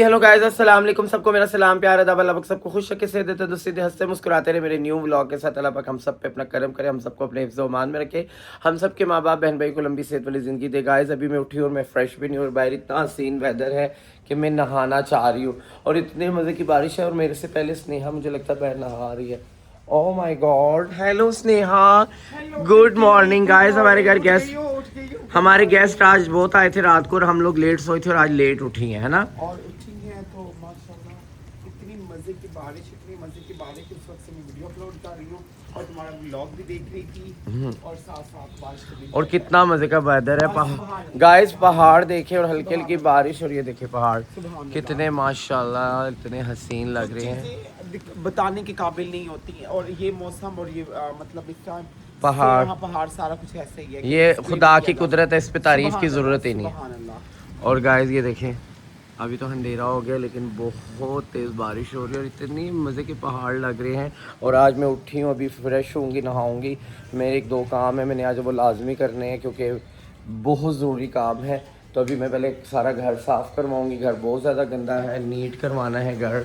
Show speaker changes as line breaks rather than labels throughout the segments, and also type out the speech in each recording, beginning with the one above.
Hello guys, अस्सलाम वालेकुम। सबको मेरा सलाम, प्यार अदब। अल्लाह पाक सबको खुश रखे, सेहत दे, तंदुरुस्ती, हंसते मुस्कुराते रहे। मेरे न्यू व्लॉग के साथ अल्लाह पाक हम सब पे अपना करम करे, हम सबको अपने हिफ्ज़ व मान में रखे, हम सब के माँ बाप बहन भाई को लंबी सेहत वाली ज़िंदगी दे। गाइस अभी मैं उठी और मैं फ्रेश भी नहीं, और बाहर इतना हसीन वेदर है कि मैं नहाना चाह रही हूँ, और इतने मज़े की बारिश है। और मेरे से पहले स्नेहा मुझे लगता है बाहर नहा रही है। Oh my God, hello Sneha, good morning. Guys हमारे गेस्ट आज बहुत आए थे रात को, और हम लोग लेट सोए थे और आज लेट उठी हैं, है ना?
और उठी हैं तो माशाल्लाह इतनी मज़े की बारिश, उस वक्त से मैं वीडियो अपलोड कर रही हूँ और तुम्हारा व्लॉग भी देख रही थी, और साथ साथ बारिश कर रही।
और कितना मजे का वेदर है। गाइस पहाड़ देखे और हल्की हल्की बारिश, और ये देखे पहाड़ कितने माशाल्लाह इतने हसीन लग रहे हैं,
बताने के काबिल नहीं होती है। और ये मौसम और ये मतलब इस टाइम पहाड़ सारा कुछ ऐसे ही है,
ये खुदा की कुदरत है, इस पे तारीफ की ज़रूरत ही नहीं।
सुभान अल्लाह।
और गाइस ये देखें, अभी तो अंधेरा हो गया लेकिन बहुत तेज़ बारिश हो रही है, और इतनी मज़े के पहाड़ लग रहे हैं। और आज मैं उठी हूँ, अभी फ्रेश होंगी, नहाऊंगी। मेरे एक दो काम है, मैंने आज वो लाजमी करने हैं क्योंकि बहुत ज़रूरी काम है। तो अभी मैं पहले सारा घर साफ़ करवाऊँगी, घर बहुत ज़्यादा गंदा है, नीट करवाना है घर।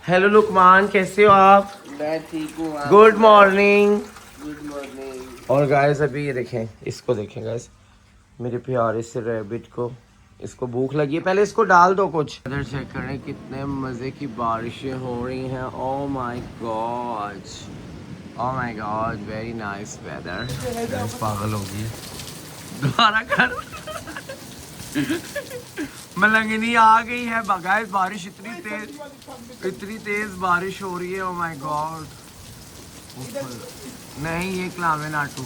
हेलो लुकमान, कैसे हो आप?
मैं ठीक हूँ।
Good morning.
Good morning.
और गाइस अभी ये देखें, इसको देखें गाइस, मेरे प्यारे से रैबिट को, इसको भूख लगी है, पहले इसको डाल दो कुछ। इधर चेक करें कितने मज़े की बारिशें हो रही हैं। Oh my god, oh my god, very nice weather. पागल हो गई दोबारा कर मलंगनी आ गई है। गाइस बारिश इतनी तेज बारिश हो रही है। ओह माय गॉड, नहीं ये क्लावे नाटू।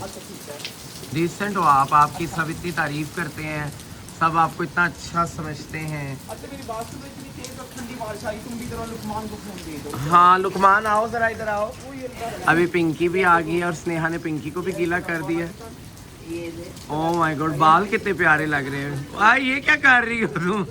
डिसेंट हो आप, आपकी सब इतनी तारीफ करते हैं, सब आपको इतना अच्छा समझते हैं।
अच्छा मेरी बात सुनो, इतनी तेज और ठंडी बारिश आई, तुम भी जरा लुकमान को फोन दे दो।
हाँ लुकमान आओ जरा, इधर आओ। अभी पिंकी भी आ गई है, और स्नेहा ने पिंकी को भी गीला कर दिया। ओह माय गॉड, बाल कितने प्यारे लग रहे हैं। आ ये क्या कर रही हो तुम?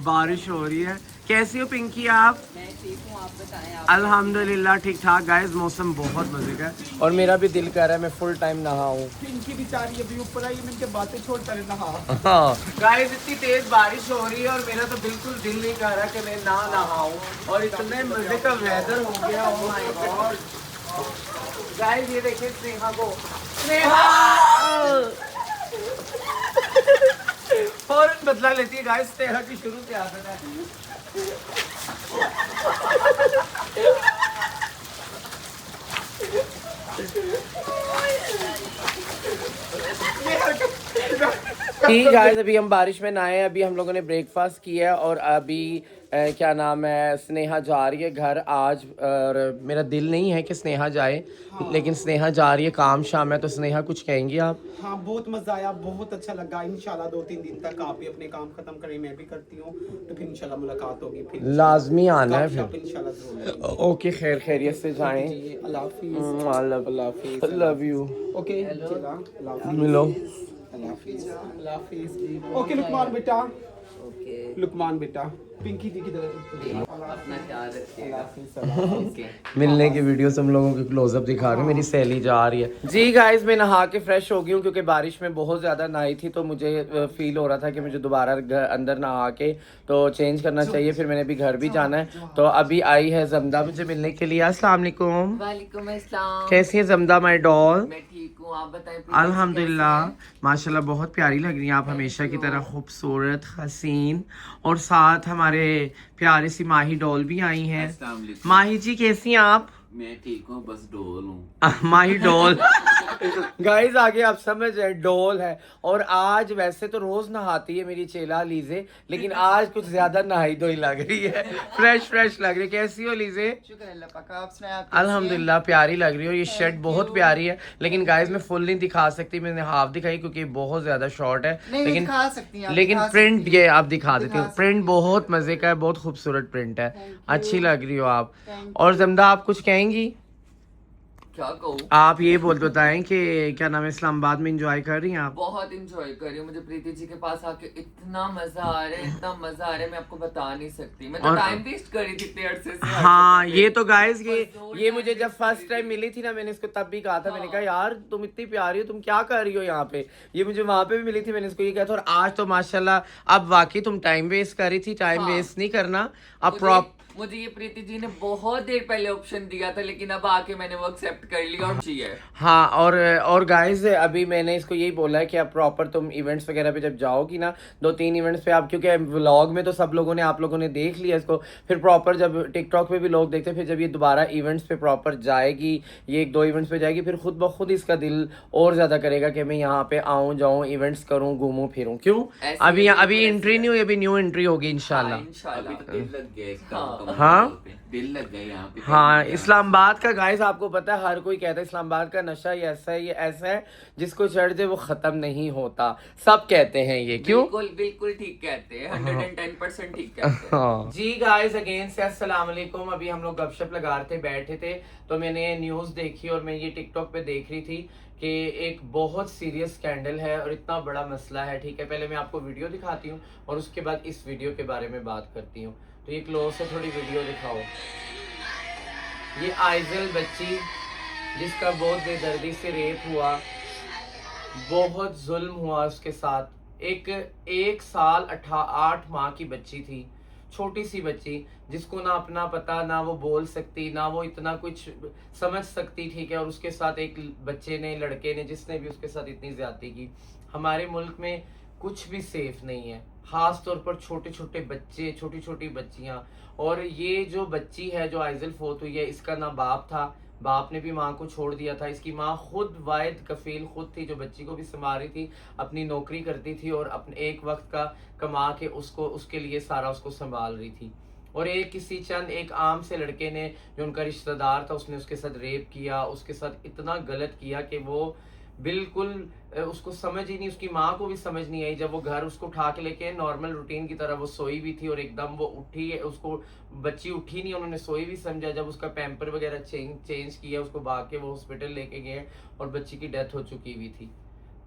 बारिश हो रही है। कैसी हो पिंकी आप?
मैं ठीक हूँ, आप बताएं।
अल्हम्दुलिल्लाह ठीक ठाक। गाइस मौसम बहुत मजे का है, और मेरा भी दिल कर रहा है मैं फुल टाइम नहाऊं।
पिंकी बेचारी अभी ऊपर आई, मैं इनके बातें छोड़ कर नहा।
हाँ गाइस इतनी तेज बारिश हो रही है, और मेरा तो बिल्कुल दिल नहीं कर रहा कि मैं ना नहाऊं, और इतने मजे का वेदर हो गया। ओह माय गॉड गाइस, ये देखिए स्नेहा को, स्नेहा फौरन बदला लेती है। गाइस स्नेहा की शुरू से आदत है। ठीक है, अभी हम बारिश में नहाए, अभी हम लोगों ने ब्रेकफास्ट किया है, और अभी क्या नाम है, स्नेहा जा रही है घर आज। और मेरा दिल नहीं है कि स्नेहा जाए, लेकिन स्नेहा जा रही है, काम शाम है। तो स्नेहा कुछ कहेंगी आप?
हाँ बहुत मजा आया, बहुत अच्छा लगा। इंशाल्लाह 2-3 दिन तक आप भी अपने काम खत्म करें, मैं भी करती हूँ, तो फिर इंशाल्लाह मुलाकात होगी। फिर
लाजमी आना है फिर।
इंशाल्लाह जरूर।
ओके, खैर खैरियत से जाएं।
अल्लाह हाफिज।
Love you.
ओके
मिलो।
अल्लाह हाफिज। ओके लुकमान बेटा, लुकमान बेटा, पिंकी दी की तरह
अपना ख्याल रखिएगा।
मिलने की वीडियोस हम लोगों के क्लोजअप दिखा रहे हैं। मेरी सहेली जा रही है जी। गाइस मैं नहा के फ्रेश हो गई हूँ, क्योंकि बारिश में बहुत ज़्यादा नहाई थी, तो मुझे फील हो रहा था कि मुझे दोबारा अंदर नहा के तो चेंज करना चाहिए। फिर मैंने अभी घर भी जाना है, तो अभी आई है जमदा मुझे मिलने के लिए। अस्सलाम वालेकुम।
वालेकुम अस्सलाम।
कैसी है जमदा माई डॉल?
मैं ठीक हूँ, आप बताएं।
अल्हम्दुलिल्लाह माशाल्लाह बहुत प्यारी लग रही हैं आप, हमेशा की तरह खूबसूरत हसीन। और साथ हमारे प्यारी सी माही डॉल भी आई हैं। माही जी कैसी हैं आप?
मैं ठीक हूँ, बस डोल हूँ।
माही डॉल गाइस आगे आप समझ रहे, डॉल है। और आज वैसे तो रोज नहाती है मेरी चेला लीजे, लेकिन आज कुछ ज्यादा नहाई धोई लग रही है, फ्रेश लग रही है। कैसी हो लीजे?
शुक्र अल्लाह पाक, आप सुनाएं।
अल्हम्दुलिल्लाह प्यारी लग रही है, और ये शर्ट बहुत प्यारी है। लेकिन गाइस मैं फुल नहीं दिखा सकती, मैंने हाफ दिखाई क्योंकि बहुत ज्यादा शॉर्ट है। लेकिन प्रिंट ये आप दिखा देती हूँ, प्रिंट बहुत मजे का है, बहुत खूबसूरत प्रिंट है, अच्छी लग रही हो आप। और जमदा आप कुछ कहेंगी?
क्या कहूँ,
आप ये बताएं कि क्या नाम है, इस्लामाबाद में एंजॉय कर रही हैं आप?
बहुत इंजॉय कर रही हूँ। मुझे प्रीति जी के पास आके इतना मजा आ रहा है, इतना मजा आ रहा है, मैं आपको बता नहीं सकती। मैं तो
और-
टाइम वेस्ट कर रही थी इतने अरसे से हर
हाँ,
जगह पे।
ये तो गाइस
बस जोर
ये
time
मुझे जब
waste
फर्स्ट
करी
टाइम
थी।
मिली थी ना, मैंने इसको तब भी कहा था, मैंने
हाँ।
कहा यार तुम इतनी प्यारी हो, तुम क्या कर रही हो यहाँ पे। ये मुझे वहां पे भी मिली थी, मैंने इसको ये कहा था। और आज तो माशाल्लाह अब वाकई तुम टाइम वेस्ट कर रही थी, टाइम
हाँ।
वेस्ट नहीं करना अब
मुझे मुझे ये प्रीति जी ने बहुत देर पहले ऑप्शन दिया था, लेकिन अब आके मैंने वो एक्सेप्ट कर लिया और चाहिए।
हाँ। और गाइस अभी मैंने इसको यही बोला है कि आप प्रॉपर तुम इवेंट्स वगैरह पे जब जाओगी ना, 2-3 इवेंट्स पे आप, क्योंकि व्लॉग में तो सब लोगों ने, आप लोगों ने देख लिया इसको, फिर प्रॉपर जब टिकटॉक पे भी लोग देखते हैं, फिर जब ये दोबारा इवेंट्स पे प्रॉपर जाएगी, ये 1-2 इवेंट्स पे जाएगी, फिर खुद ब खुद इसका दिल और ज्यादा करेगा कि मैं यहाँ पे आऊँ जाऊँ, इवेंट्स करूँ, घूमूँ फिरूँ। क्यों
ऐसे
अभी
बिल्कुल
अभी
ऐसे
एंट्री
है।
नहीं हुई, अभी न्यू एंट्री होगी इंशाल्लाह।
हाँ, इंशाल्लाह।
अभी तो दिल लग गया इसका
हाँ।
कमाल
हाँ?
पे। दिल लग गया यहाँ पे।
हाँ, इस्लामाबाद का गाइस आपको पता है, हर कोई कहता है इस्लामाबाद का नशा ये ऐसा है, ये ऐसा है जिसको चढ़ जाए वो खत्म नहीं होता, सब कहते हैं ये। क्यों?
बिल्कुल बिल्कुल ठीक कहते हैं, 110% ठीक कहते हैं।
हाँ। जी गाइस अगेन से अस्सलाम वालेकुम। अभी हम लोग गपशप लगा रहे थे, बैठे थे, तो मैंने न्यूज़ देखी और मैं ये टिकटॉक पे देख रही थी कि एक बहुत सीरियस स्कैंडल है और इतना बड़ा मसला है। ठीक है, पहले मैं आपको वीडियो दिखाती हूँ और उसके बाद इस वीडियो के बारे में बात करती हूँ। तो ये क्लोज से थोड़ी वीडियो दिखाओ। ये आइजल बच्ची जिसका बहुत बेदर्दी से रेप हुआ, बहुत जुल्म हुआ उसके साथ। एक साल 8 माह की बच्ची थी, छोटी सी बच्ची, जिसको ना अपना पता, ना वो बोल सकती, ना वो इतना कुछ समझ सकती। ठीक है, और उसके साथ एक बच्चे ने, लड़के ने, जिसने भी उसके साथ इतनी ज्यादती की। हमारे मुल्क में कुछ भी सेफ नहीं है, खास तौर पर छोटे छोटे बच्चे, छोटी छोटी बच्चियां। और ये जो बच्ची है जो आइजल फोत हुई है, इसका ना बाप था, बाप ने भी माँ को छोड़ दिया था। इसकी माँ खुद वाहिद कफील खुद थी, जो बच्ची को भी संभाल रही थी, अपनी नौकरी करती थी और अपने एक वक्त का कमा के उसको, उसके लिए सारा उसको संभाल रही थी। और एक आम से लड़के ने, जो उनका रिश्तेदार था, उसने उसके साथ रेप किया, उसके साथ इतना गलत किया कि वो बिल्कुल उसको समझ ही नहीं, उसकी माँ को भी समझ नहीं आई। जब वो घर उसको उठा के लेके, नॉर्मल रूटीन की तरह वो सोई भी थी और एकदम वो उठी, उसको बच्ची उठी नहीं, उन्होंने सोई भी समझा। जब उसका पैम्पर वगैरह चेंज किया, उसको भाग के वो हॉस्पिटल लेके गए और बच्ची की डेथ हो चुकी हुई थी।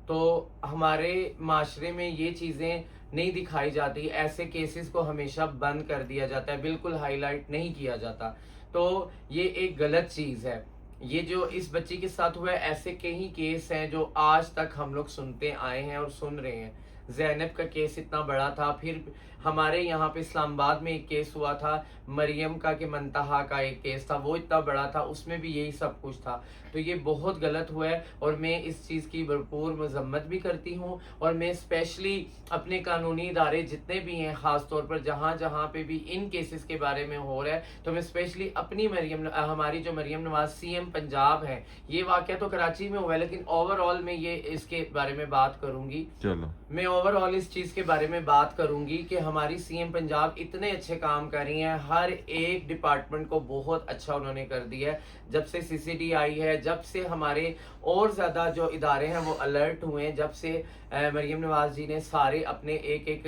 तो हमारे माशरे में ये चीज़ें नहीं दिखाई जाती, ऐसे केसेस को हमेशा बंद कर दिया जाता है, बिल्कुल हाईलाइट नहीं किया जाता। तो ये एक गलत चीज़ है। ये जो इस बच्ची के साथ हुआ है, ऐसे कई केस हैं जो आज तक हम लोग सुनते आए हैं और सुन रहे हैं। जैनब का केस इतना बड़ा था, फिर हमारे यहाँ पे इस्लामाबाद में एक केस हुआ था, मरियम का के मंतहा का एक केस था, वो इतना बड़ा था, उसमें भी यही सब कुछ था। तो ये बहुत गलत हुआ है और मैं इस चीज़ की भरपूर मजम्मत भी करती हूँ। और मैं स्पेशली अपने कानूनी इदारे जितने भी हैं, ख़ास तौर पर जहाँ जहाँ पे भी इन केसेस के बारे में हो रहा है, तो मैं स्पेशली अपनी हमारी जो मरियम नवाज सीएम पंजाब है, ये वाक़या तो कराची में हुआ है, लेकिन ओवरऑल मैं ये इसके बारे में बात करूँगी।
चलो
मैं ओवरऑल इस चीज़ के बारे में बात करूंगी कि हमारी सीएम पंजाब इतने अच्छे काम कर रही हैं, हर एक डिपार्टमेंट को बहुत अच्छा उन्होंने कर दिया है। जब से सीसीडी आई है, जब से हमारे और ज़्यादा जो इदारे हैं वो अलर्ट हुए हैं, जब से मरियम नवाज जी ने सारे अपने एक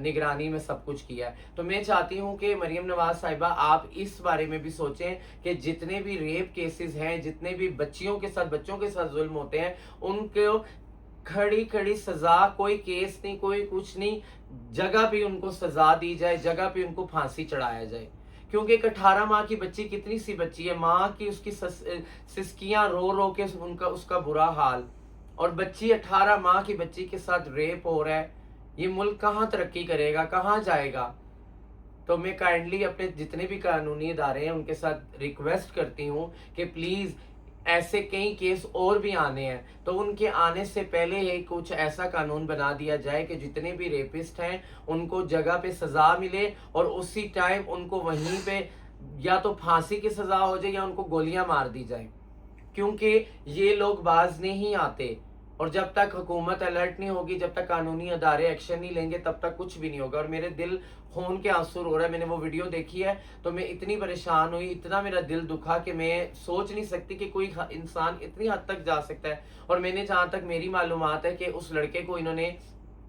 निगरानी में सब कुछ किया है। तो मैं चाहती हूँ कि मरियम नवाज साहिबा आप इस बारे में भी सोचें कि जितने भी रेप केसेस हैं, जितने भी बच्चों के साथ जुल्म होते हैं, उनको खड़ी खड़ी सजा, कोई केस नहीं, कोई कुछ नहीं, जगह पे उनको सजा दी जाए, जगह पे उनको फांसी चढ़ाया जाए। क्योंकि एक 18 माह की बच्ची कितनी सी बच्ची है, माँ की उसकी सिसकियां रो रो के उसका बुरा हाल, और बच्ची 18 माह की बच्ची के साथ रेप हो रहा है। ये मुल्क कहाँ तरक्की करेगा, कहाँ जाएगा। तो मैं काइंडली अपने जितने भी कानूनी इदारे हैं उनके साथ रिक्वेस्ट करती हूँ कि प्लीज़ ऐसे कई केस और भी आने हैं, तो उनके आने से पहले ही कुछ ऐसा कानून बना दिया जाए कि जितने भी रेपिस्ट हैं उनको जगह पे सजा मिले और उसी टाइम उनको वहीं पे या तो फांसी की सजा हो जाए या उनको गोलियां मार दी जाए। क्योंकि ये लोग बाज नहीं आते, और जब तक हुकूमत अलर्ट नहीं होगी, जब तक कानूनी अदारे एक्शन नहीं लेंगे, तब तक कुछ भी नहीं होगा। और मेरे दिल खून के आंसू रो रहा है। मैंने वो वीडियो देखी है तो मैं इतनी परेशान हुई, इतना मेरा दिल दुखा कि मैं सोच नहीं सकती कि कोई इंसान इतनी हद तक जा सकता है। और मैंने जहाँ तक मेरी मालूमात है कि उस लड़के को इन्होंने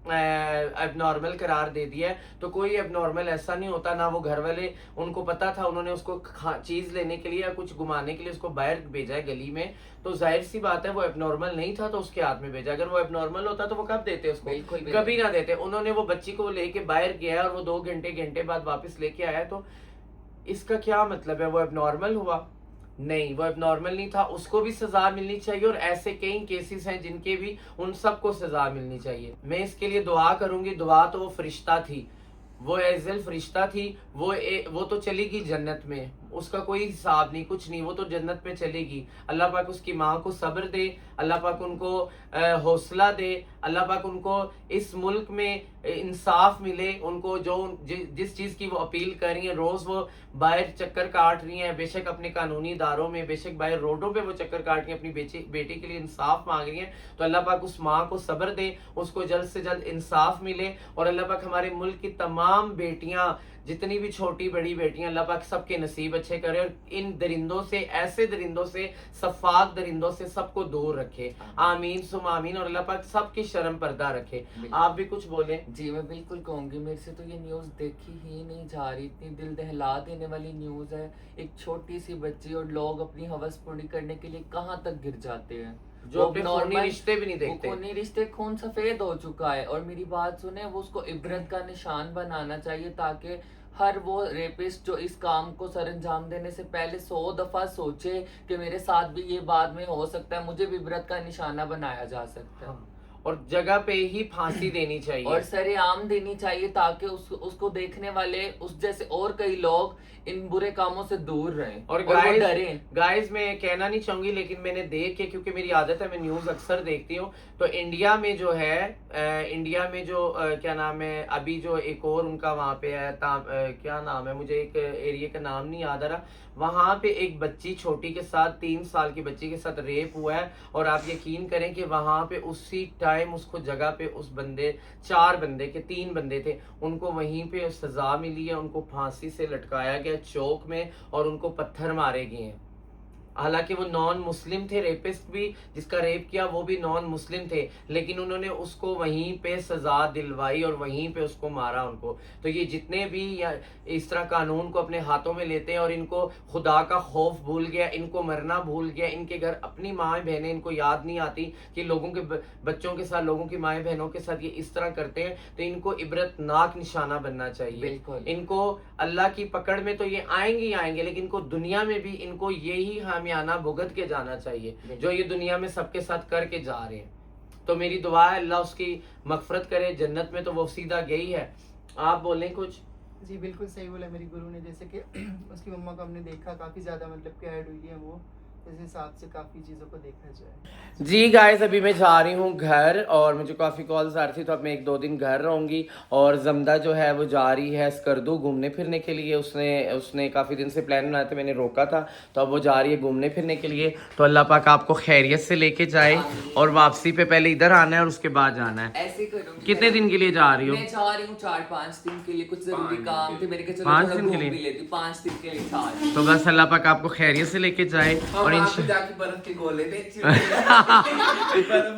एबनॉर्मल करार दे दिया है। तो कोई एबनॉर्मल ऐसा नहीं होता, ना वो घर वाले, उनको पता था, उन्होंने उसको चीज लेने के लिए या कुछ घुमाने के लिए उसको बाहर भेजा है गली में, तो जाहिर सी बात है वो एबनॉर्मल नहीं था तो उसके हाथ में भेजा। अगर वो एबनॉर्मल होता तो वो कब देते उसको?
बिल्कुल भी
कभी ना देते। उन्होंने वो बच्ची को लेके बाहर गया और वो 2 घंटे बाद वापस लेके आया, तो इसका क्या मतलब है? वो एबनॉर्मल हुआ? नहीं, वो एबनॉर्मल नहीं था। उसको भी सजा मिलनी चाहिए और ऐसे कई केसेस हैं जिनके भी, उन सबको सजा मिलनी चाहिए। मैं इसके लिए दुआ करूंगी। दुआ तो वो फरिश्ता थी, वो एजल फरिश्ता थी, वो तो चलेगी जन्नत में, उसका कोई हिसाब नहीं, कुछ नहीं, वो तो जन्नत में चलेगी। अल्लाह पाक उसकी माँ को सब्र दे, अल्लाह पाक उनको हौसला दे, अल्लाह पाक उनको इस मुल्क में इंसाफ मिले, उनको जो जिस चीज़ की वो अपील कर रही हैं, रोज़ वो बाहर चक्कर काट रही हैं, बेशक अपने कानूनी इदारों में, बेशक बाहर रोडों पे वो चक्कर काट रही हैं, अपनी बेटी के लिए इंसाफ मांग रही हैं, तो अल्लाह पाक उस माँ को सब्र दे, उसको जल्द से जल्द इंसाफ मिले। और अल्लाह पाक हमारे मुल्क की तमाम बेटियां, जितनी भी छोटी बड़ी बेटियां, अल्लाह पाक सबके नसीब अच्छे करे और इन दरिंदों से, ऐसे दरिंदों से, सफाक दरिंदों से सबको दूर रखे। आमीन सुम आमीन। और अल्लाह पाक सबकी शर्म पर्दा रखे। आप भी कुछ बोले?
जी मैं बिल्कुल कहूंगी, मेरे से तो ये न्यूज़ देखी ही नहीं जा रही, इतनी दिल दहला देने वाली न्यूज़ है। एक छोटी सी बच्ची और लोग अपनी हवस पूरी करने के लिए कहाँ तक गिर जाते हैं,
जो अपने खूनी रिश्ते भी नहीं देखते।
खूनी रिश्ते, खून सफेद हो चुका है। और मेरी बात सुने, वो उसको इबरत का निशान बनाना चाहिए, ताकि हर वो रेपिस्ट जो इस काम को सर अंजाम देने से पहले 100 दफा सोचे कि मेरे साथ भी ये बाद में हो सकता है, मुझे भी इबरत का निशाना बनाया जा सकता है।
और जगह पे ही फांसी देनी चाहिए
और सरेआम देनी चाहिए, ताकि उसको देखने वाले उस जैसे और कई लोग इन बुरे कामों से दूर रहें
और
वो डरें।
गाइस मैं कहना नहीं चाहूंगी, लेकिन मैंने देख के, क्योंकि मेरी आदत है, मैं न्यूज अक्सर देखती हूँ, तो इंडिया में जो है, इंडिया में जो क्या नाम है, अभी जो एक और उनका वहां पे है, क्या नाम है, मुझे एक एरिया का नाम नहीं याद आ रहा, वहां पे एक बच्ची छोटी के साथ, 3 साल की बच्ची के साथ रेप हुआ है। और आप यकीन करें कि वहां पे उसी टाइम उसको जगह पे उस बंदे, 4 बंदे के 3 बंदे थे, उनको वहीं पे सजा मिली है, उनको फांसी से लटकाया गया चौक में और उनको पत्थर मारे गए हैं। हालांकि वो नॉन मुस्लिम थे, रेपिस्ट भी जिसका रेप किया वो भी नॉन मुस्लिम थे, लेकिन उन्होंने उसको वहीं पे सजा दिलवाई और वहीं पे उसको मारा उनको। तो ये जितने भी इस तरह कानून को अपने हाथों में लेते हैं और इनको खुदा का खौफ भूल गया, इनको मरना भूल गया, इनके घर अपनी माएँ बहनें इनको याद नहीं आती कि लोगों के बच्चों के साथ, लोगों की माएँ बहनों के साथ ये इस तरह करते हैं, तो इनको इबरतनाक निशाना बनना चाहिए। इनको अल्लाह की पकड़ में तो ये आएंगे ही आएंगे, लेकिन इनको दुनिया में भी इनको यही खामियाना भुगत के जाना चाहिए जो ये दुनिया में सबके साथ करके जा रहे हैं। तो मेरी दुआ है अल्लाह उसकी मगफरत करे, जन्नत में तो वो सीधा गई है। आप बोलें कुछ?
जी बिल्कुल सही बोला मेरी गुरु ने, जैसे कि उसकी मम्मा को हमने देखा काफ़ी ज़्यादा मतलब कि ऐड हुई है वो, इस हिसाब से काफ़ी चीज़ों को देखा जाए।
जी गाइस, अभी मैं जा रही हूँ घर और मुझे काफ़ी कॉल्स आ रही थी, तो अब मैं 1-2 दिन घर रहूँगी। और जमदा जो है वो जा रही है स्कर्दू घूमने फिरने के लिए। उसने काफ़ी दिन से प्लान बनाया था, मैंने रोका था, तो अब वो जा रही है घूमने फिरने के लिए। तो अल्लाह पाक आपको खैरियत से लेके जाए और वापसी पे पहले इधर आना है और उसके बाद जाना है।
ऐसे करूंगी।
कितने दिन के लिए जा रही हो?
मैं जा रही हूँ 4-5 दिन के लिए, कुछ जरूरी काम थे मेरे के, चलो
5
थोड़ा
दिन के
घूम
लिए?
भी लेती हूँ, 5 दिन के लिए जा।
तो बस अल्लाह पाक आपको खैरियत से लेके जाए। और
जाके बर्फ के गोले बर्फ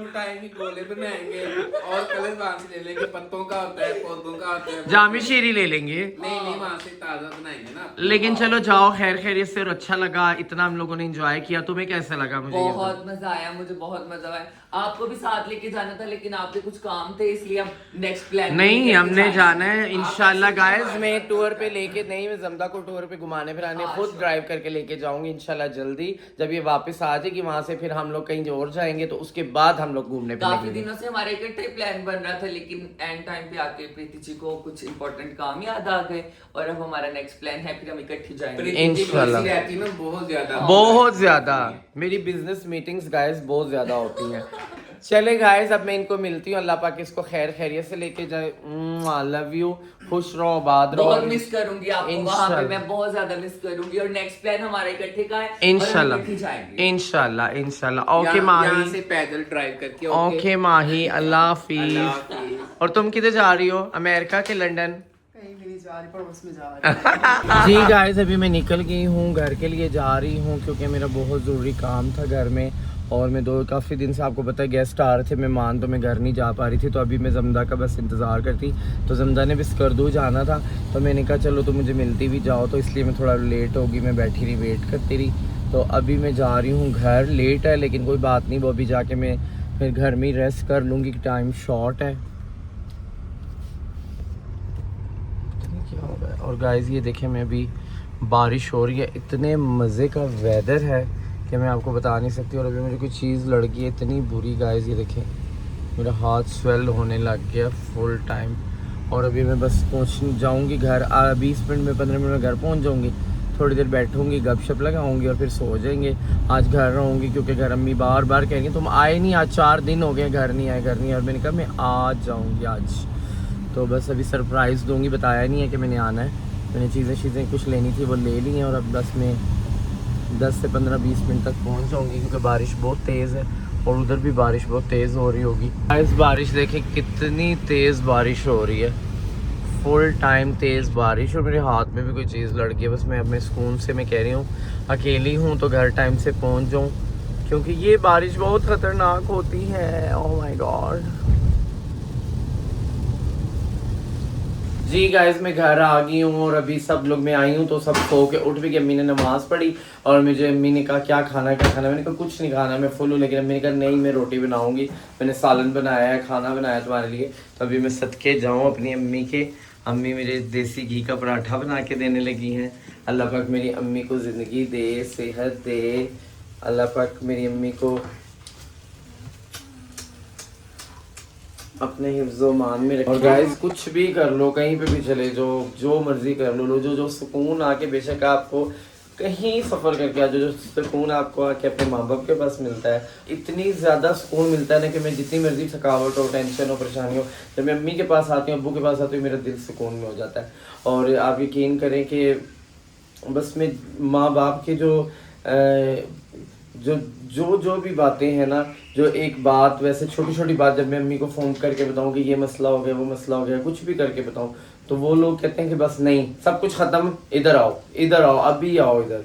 उठाएंगे, गोले बनाएंगे और कलर वहां से ले लेंगे, पत्तों का होता है, पौधों का होता है,
जामी शीरी ले लेंगे।
नहीं वहां से ताजा बनाएंगे ना।
लेकिन चलो जाओ, खैर खैरियत से, और अच्छा लगा, इतना हम लोगों ने एंजॉय किया। तुम्हें कैसा लगा? मुझे
बहुत मजा आया, मुझे बहुत मजा आया। आपको भी साथ लेके जाना था, लेकिन आपके कुछ काम थे, इसलिए हम नेक्स्ट प्लान
नहीं, हमने जाना है इंशाल्लाह गाइस। मैं टूर पे लेके नहीं, मैं जमदा को टूर पे घुमाने फिराने खुद ड्राइव करके लेके जाऊंगी इंशाल्लाह जल्दी। जब ये वापस आ जाएगी वहां से, फिर हम लोग कहीं और जाएंगे, तो उसके बाद हम लोग घूमने
काफी दिनों से हमारे इकट्ठे प्लान बन रहा था, लेकिन एंड टाइम पे आके प्रीति जी को कुछ इंपॉर्टेंट काम याद आ गए और अब हमारा नेक्स्ट प्लान है, फिर हम इकट्ठे जाएंगे
इंशाल्लाह।
रहती ना
बहुत ज्यादा मेरी बिजनेस मीटिंग्स गाइस बहुत ज्यादा होती हैं। चले गाइस, अब मैं इनको मिलती हूँ। अल्लाह पाक इसको खैर खैरियत से लेके जाए। लव यू, खुश रहो, आबाद रहो।
बहुत मिस करूंगी आपको वहां पे, मैं बहुत ज्यादा मिस करूंगी। और नेक्स्ट प्लान हमारे इकट्ठे का है,
इंशाल्लाह इंशाल्लाह। ओके माही,
यहाँ से पैदल ड्राइव करके।
ओके माही, अल्लाह हाफिज। और तुम किधर जा रही हो? अमेरिका के लंदन?
कहीं भी नहीं जा रही, पड़ोस में जा रही।
जी गाइस, अभी मैं निकल गई हूँ, घर के लिए जा रही हूँ, क्योंकि मेरा बहुत ज़रूरी काम था घर में। और मैं काफ़ी दिन से आपको पता है गेस्ट आ रहे थे मेहमान, तो मैं घर नहीं जा पा रही थी। तो अभी मैं जमदा का बस इंतज़ार करती, तो जमदा ने भी स्कर्दू जाना था, तो मैंने कहा चलो तो मुझे मिलती भी जाओ, तो इसलिए मैं थोड़ा लेट होगी, मैं बैठी रही वेट करती रही। तो अभी मैं जा रही हूँ घर, लेट है लेकिन कोई बात नहीं, वो अभी जाके मैं फिर घर में ही रेस्ट कर लूँगी, टाइम शॉर्ट है। क्या होगा। और गाइस ये देखें, मैं अभी बारिश हो रही है, इतने मज़े का वेदर है कि मैं आपको बता नहीं सकती। और अभी मुझे कोई चीज़ लड़ गई है इतनी बुरी गाइस, ये देखें मेरा हाथ स्वेल होने लग गया फुल टाइम। और अभी मैं बस पहुँच जाऊँगी घर, 20 मिनट में 15 मिनट में घर पहुँच जाऊँगी, थोड़ी देर बैठूँगी, गपशप लगाऊँगी और फिर सो जाएंगे। आज घर रहूँगी क्योंकि घर अम्मी बार बार कहेंगे तुम आए नहीं, आज 4 दिन हो गए घर नहीं आए। और मैंने कहा मैं आज जाऊँगी आज, तो बस अभी सरप्राइज़ दूँगी, बताया नहीं है कि मैंने आना है। मैंने चीज़ें कुछ लेनी थी वो ले ली हैं, और अब बस मैं 10 से 15-20 मिनट तक पहुंच जाऊंगी क्योंकि बारिश बहुत तेज़ है और उधर भी बारिश बहुत तेज़ हो रही होगी। इस बारिश देखें कितनी तेज़ बारिश हो रही है, फुल टाइम तेज़ बारिश, और मेरे हाथ में भी कोई चीज़ लड़ गई है। बस मैं अपने सुकून से, मैं कह रही हूँ अकेली हूँ तो घर टाइम से पहुँच जाऊँ, क्योंकि ये बारिश बहुत ख़तरनाक होती है। Oh my god. जी गाइस मैं घर आ गई हूँ और अभी सब लोग मैं आई हूँ, तो सब सो के उठ भी गए। अम्मी ने नमाज़ पढ़ी और मुझे अम्मी ने कहा क्या खाना मैंने कहा कुछ नहीं खाना, मैं फुल हूँ। लेकिन अम्मी ने कहा नहीं मैं रोटी बनाऊँगी, मैंने सालन बनाया है, खाना बनाया तुम्हारे लिए। तो अभी मैं सदके जाऊँ अपनी अम्मी के, अम्मी मेरे देसी घी का पराठा बना के देने लगी हैं। अल्लाह पाक मेरी अम्मी को ज़िंदगी दे, सेहत दे, अल्लाह पाक मेरी अम्मी को अपने हिफ्ज़ो मान में रखे। और गाइस कुछ भी कर लो, कहीं पे भी चले जाओ, जो मर्जी कर लो, जो सुकून आके, बेशक आपको कहीं सफ़र करके आ जो सुकून आपको आके अपने माँ बाप के पास मिलता है, इतनी ज़्यादा सुकून मिलता है ना कि मैं जितनी मर्जी थकावट हो, टेंशन हो, परेशानी हो, जब मैं अम्मी के पास आती हूँ, अब्बू के पास आती हूँ, मेरा दिल सुकून में हो जाता है। और आप यकीन करें कि बस मैं माँ बाप के जो भी बातें हैं ना, जो एक बात वैसे छोटी छोटी बात जब मैं अम्मी को फ़ोन करके बताऊँ कि ये मसला हो गया, वो मसला हो गया, कुछ भी करके बताऊँ, तो वो लोग कहते हैं कि बस नहीं सब कुछ ख़त्म, इधर आओ अभी आओ इधर।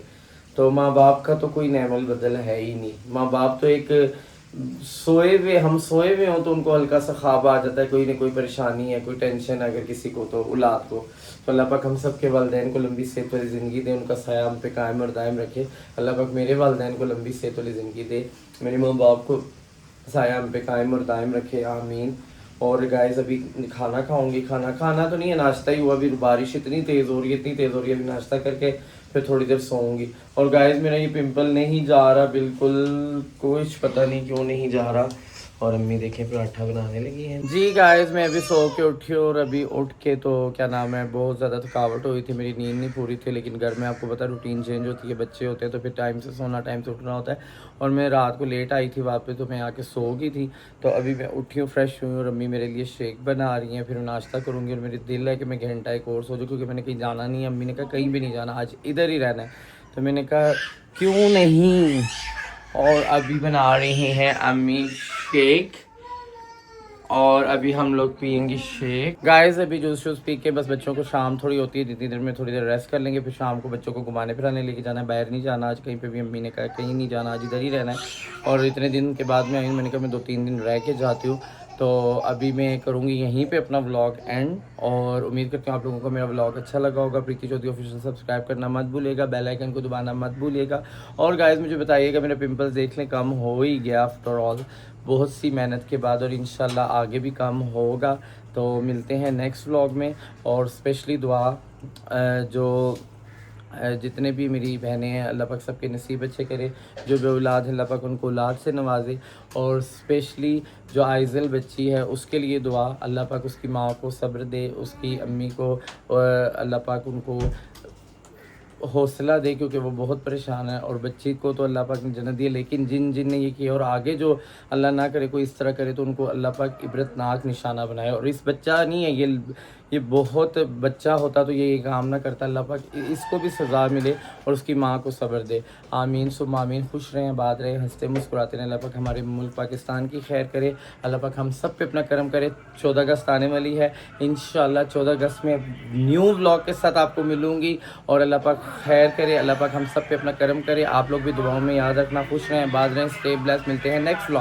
तो माँ बाप का तो कोई नेमल बदल है ही नहीं। माँ बाप तो एक हम सोए हुए हों तो उनको हल्का सा ख्वाब आ जाता है, कोई ना कोई परेशानी है, कोई टेंशन है अगर किसी को, तो औलाद को। तो अल्लाह पाक हम सब के वालिदैन को लंबी सेहत वाली ज़िंदगी दे, उनका साया हम पे कायम और दायम रखे। अल्लाह पाक मेरे वालिदैन को लंबी सेहत वाली ज़िंदगी दे, मेरे माँ बाप को साया हम पे कायम और दायम रखे, आमीन। और गाइस अभी खाना खाऊंगी, खाना तो नहीं है, नाश्ता ही हुआ। अभी बारिश इतनी तेज़ हो रही है, अभी नाश्ता करके फिर थोड़ी देर सोऊंगी। और गाइस मेरा ये पिंपल नहीं जा रहा बिल्कुल, कुछ पता नहीं क्यों नहीं जा रहा। और अम्मी देखें पराठा बनाने लगी हैं। जी गाइस मैं अभी सो के उठी और अभी उठ के तो क्या नाम है, बहुत ज़्यादा थकावट हुई थी, मेरी नींद नहीं पूरी थी। लेकिन घर में आपको पता रूटीन चेंज होती है, बच्चे होते हैं तो फिर टाइम से सोना, टाइम से उठना होता है। और मैं रात को लेट आई थी वापस, तो मैं आके सो गई थी। तो अभी मैं उठी हूँ, फ्रेश हुई और अम्मी मेरे लिए शेक बना रही हैं, फिर नाश्ता करूँगी। और मेरी दिल है कि मैं घंटा एक और सो जाऊँ, क्योंकि मैंने कहीं जाना नहीं है। अम्मी ने कहा कहीं भी नहीं जाना, आज इधर ही रहना है। तो मैंने कहा क्यों नहीं। और अभी बना रही हैं अम्मी शेक, और अभी हम लोग पियेंगे शेक। गाइस अभी जूस पी के बस बच्चों को शाम थोड़ी होती है, जितनी देर में थोड़ी देर रेस्ट कर लेंगे, फिर शाम को बच्चों को घुमाने फिराने लेके जाना है, बाहर नहीं जाना आज कहीं पे भी। अम्मी ने कहा कहीं नहीं जाना, आज इधर ही रहना है। और इतने दिन के बाद में आई हूँ, मैंने कहा मैं 2-3 दिन रह के जाती हूँ। तो अभी मैं करूँगी यहीं पे अपना व्लॉग एंड, और उम्मीद करती हूँ आप लोगों को मेरा व्लॉग अच्छा लगा होगा। प्रीति चौधरी ऑफिशियल सब्सक्राइब करना मत भूलिएगा, बेल आइकन को दबाना मत भूलिएगा। और गाइस मुझे बताइएगा, मेरे पिंपल्स देख लें कम हो ही गया आफ्टर ऑल, बहुत सी मेहनत के बाद, और इंशाल्लाह आगे भी कम होगा। तो मिलते हैं नेक्स्ट व्लॉग में। और स्पेशली दुआ जो जितने भी मेरी बहनें हैं, अल्लाह पाक सबके नसीब अच्छे करे, जो बे औलाद है अल्लाह पाक उनको औलाद से नवाजे। और स्पेशली जो आइज़ल बच्ची है उसके लिए दुआ, अल्लाह पाक उसकी माँ को सब्र दे, उसकी अम्मी को अल्लाह पाक उनको हौसला दे, क्योंकि वो बहुत परेशान है। और बच्ची को तो अल्लाह पाक ने जन्नत दी है, लेकिन जिन ने ये किया और आगे जो अल्लाह ना करे कोई इस तरह करे, तो उनको अल्लाह पाक इबरतनाक निशाना बनाए। और इस बच्चा नहीं है ये बहुत बच्चा होता तो ये काम ना करता। अल्लाह पाक इसको भी सज़ा मिले और उसकी माँ को सब्र दे। आमीन सुम्मा आमीन। खुश रहें, आबाद रहें, हंसते मुस्कुराते रहें। अल्लाह पाक हमारे मुल्क पाकिस्तान की खैर करे। अल्लाह पाक हम सब पे अपना करम करे। 14 अगस्त आने वाली है, इंशाल्लाह 14 अगस्त में न्यू व्लॉग के साथ आपको मिलूँगी और अल्लाह पाक खैर करे। अल्लाह पाक हम सब पे अपना करम करे। आप लोग भी दुआओं में याद रखना। खुश रहें, आबाद रहें, स्टे ब्लेस्ड। मिलते हैं नेक्स्ट व्लॉग।